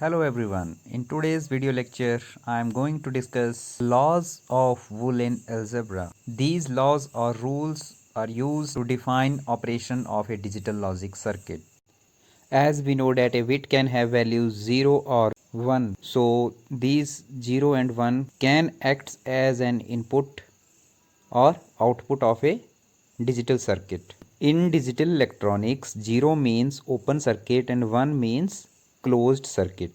Hello everyone. In today's video lecture, I am going to discuss laws of Boolean algebra. These laws or rules are used to define operation of a digital logic circuit. As we know that a bit can have values 0 or 1. So these 0 and 1 can act as an input or output of a digital circuit. In digital electronics, 0 means open circuit and 1 means closed circuit,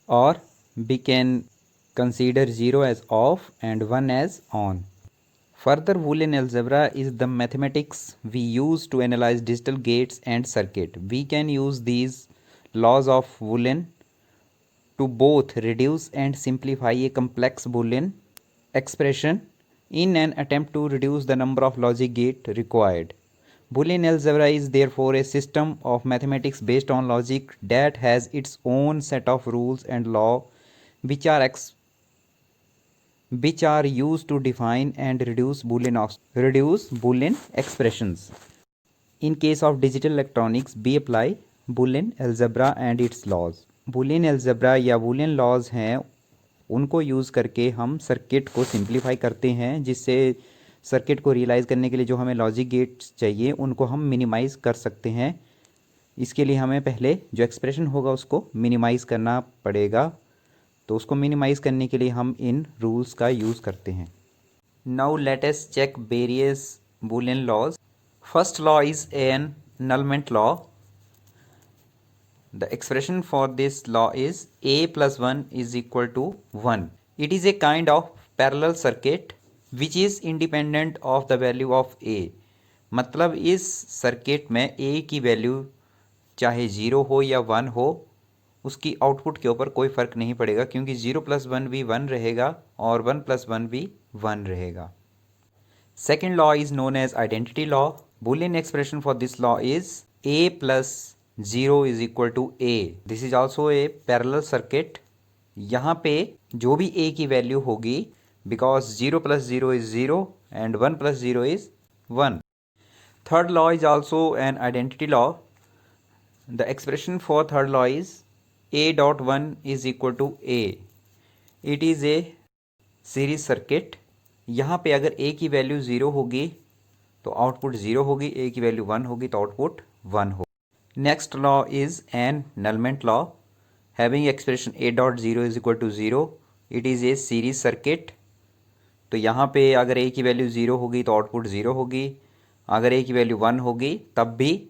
or we can consider 0 as off and 1 as on. Further, Boolean algebra is the mathematics we use to analyze digital gates and circuit. We can use these laws of Boolean to both reduce and simplify a complex Boolean expression in an attempt to reduce the number of logic gates required. Boolean algebra is therefore a system of mathematics based on logic that has its own set of rules and law which are used to define and reduce Boolean expressions. In case of digital electronics, we apply Boolean algebra and its laws. Boolean algebra या Boolean laws हैं, उनको use करके हम circuit को simplify करते हैं, जिससे circuit को रियलाइज़ करने के लिए जो हमें लॉजिक गेट्स चाहिए उनको हम मिनिमाइज़ कर सकते हैं. इसके लिए हमें पहले जो एक्सप्रेशन होगा उसको मिनिमाइज़ करना पड़ेगा. तो उसको मिनिमाइज़ करने के लिए हम इन रूल्स का यूज़ करते हैं. Now let us check various Boolean laws. First law is an annulment law. The expression for this law is a plus 1 is equal to 1. It is a kind of parallel circuit which is independent of the value of a. मतलब इस circuit में a की value चाहे 0 हो या 1 हो, उसकी output के ऊपर कोई फ़र्क नहीं पड़ेगा, क्योंकि 0 प्लस 1 भी 1 रहेगा और 1 प्लस 1 भी 1 रहेगा. Second law is known as identity law. Boolean expression for this law is a plus 0 is equal to a. This is also a parallel circuit. यहाँ पे जो भी a की वैल्यू होगी, because 0 plus 0 is 0 and 1 plus 0 is 1. Third law is also an identity law. The expression for third law is a dot 1 is equal to a. It is a series circuit. यहाँ पे अगर a की value 0 होगी तो output 0 होगी, a की value 1 होगी तो आउटपुट 1 होगी. Next law is an annulment law. Having expression a dot 0 is equal to 0. It is a series circuit. तो यहाँ पे अगर a की वैल्यू 0 होगी तो आउटपुट 0 होगी, अगर a की वैल्यू 1 होगी तब भी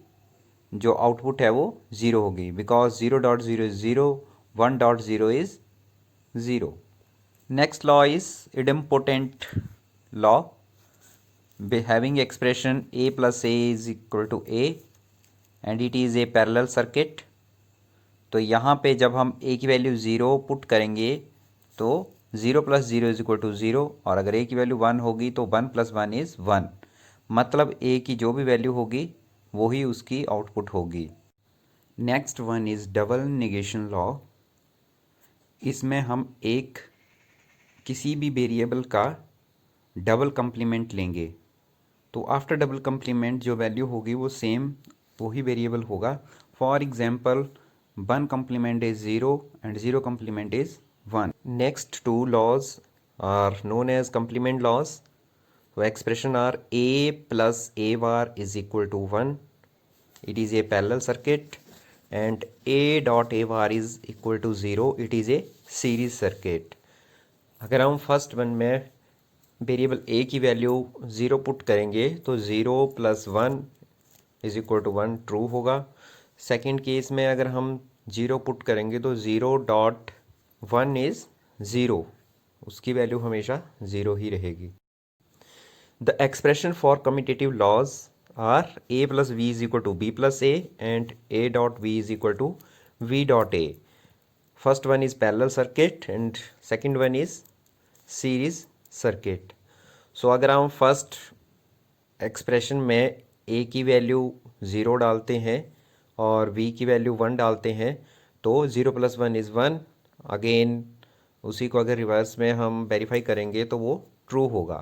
जो आउटपुट है वो 0 होगी, because 0 dot 0 is 0, 1 dot 0 is 0. Next law is idempotent law. Having expression a plus a is equal to a and it is a parallel circuit. तो यहाँ पे जब हम a की वैल्यू 0 पुट करेंगे तो 0 प्लस 0 इज इक्वल टू 0, और अगर a की वैल्यू 1 होगी तो 1 प्लस 1 इज़ 1. मतलब a की जो भी वैल्यू होगी वही उसकी आउटपुट होगी. Next one is double negation law. इसमें हम एक किसी भी वेरिएबल का डबल कंप्लीमेंट लेंगे, तो आफ्टर डबल कंप्लीमेंट जो वैल्यू होगी वो सेम वही वेरिएबल होगा. For example 1 complement is 0 and 0 complement is 1. Next two laws are known as complement laws. तो expression are a plus a bar is equal to 1. It is a parallel circuit and a dot a bar is equal to 0. It is a series circuit. अगर हम first one में variable a की value 0 put करेंगे तो 0 plus 1 is equal to 1 true होगा. Second case में अगर हम 0 पुट करेंगे तो 0 डॉट 1 इज़ 0, उसकी वैल्यू हमेशा 0 ही रहेगी. The expression for commutative laws are a plus v is equal to b plus a and a dot v is equal to v dot a. First one is parallel circuit and second one is series circuit. So अगर हम first expression में a की value 0 डालते हैं और v की value 1 डालते हैं तो 0 प्लस 1 इज़ 1. अगेन उसी को अगर रिवर्स में हम वेरीफाई करेंगे तो वो ट्रू होगा.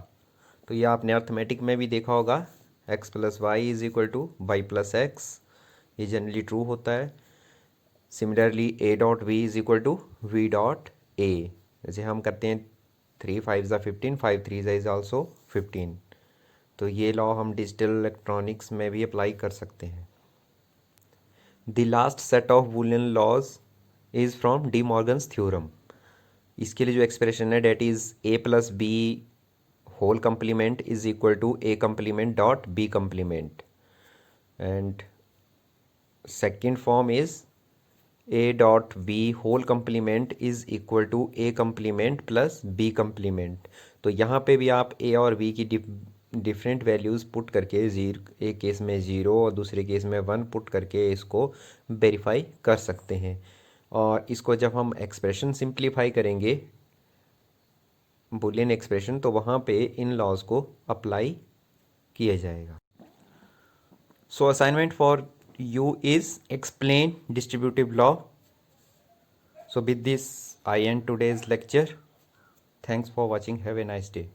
तो ये आपने अर्थमेटिक में भी देखा होगा, x plus y is equal to y plus x. ये जनरली ट्रू होता है. Similarly a dot v is equal to v dot a, जैसे हम करते हैं 3 5 ज़ा 15, 5 3 ज़ा इज ऑल्सो 15। तो ये लॉ हम डिजिटल इलेक्ट्रॉनिक्स में भी अप्लाई कर सकते हैं। The last set of Boolean laws is from De Morgan's theorem. इसके लिए जो एक्सप्रेशन है that is a plus b whole complement is equal to a complement dot b complement, and second form is a dot b whole complement is equal to a complement plus b complement. तो यहाँ पे भी आप ए और B की different values put करके एक case में 0 और दूसरे केस में 1 पुट करके इसको वेरीफाई कर सकते हैं। और इसको जब हम एक्सप्रेशन सिंप्लीफाई करेंगे बूलियन एक्सप्रेशन, तो वहाँ पे इन लॉज को अप्लाई किया जाएगा। So assignment for you is explain distributive law. So with this I end today's lecture. Thanks for watching. Have a nice day.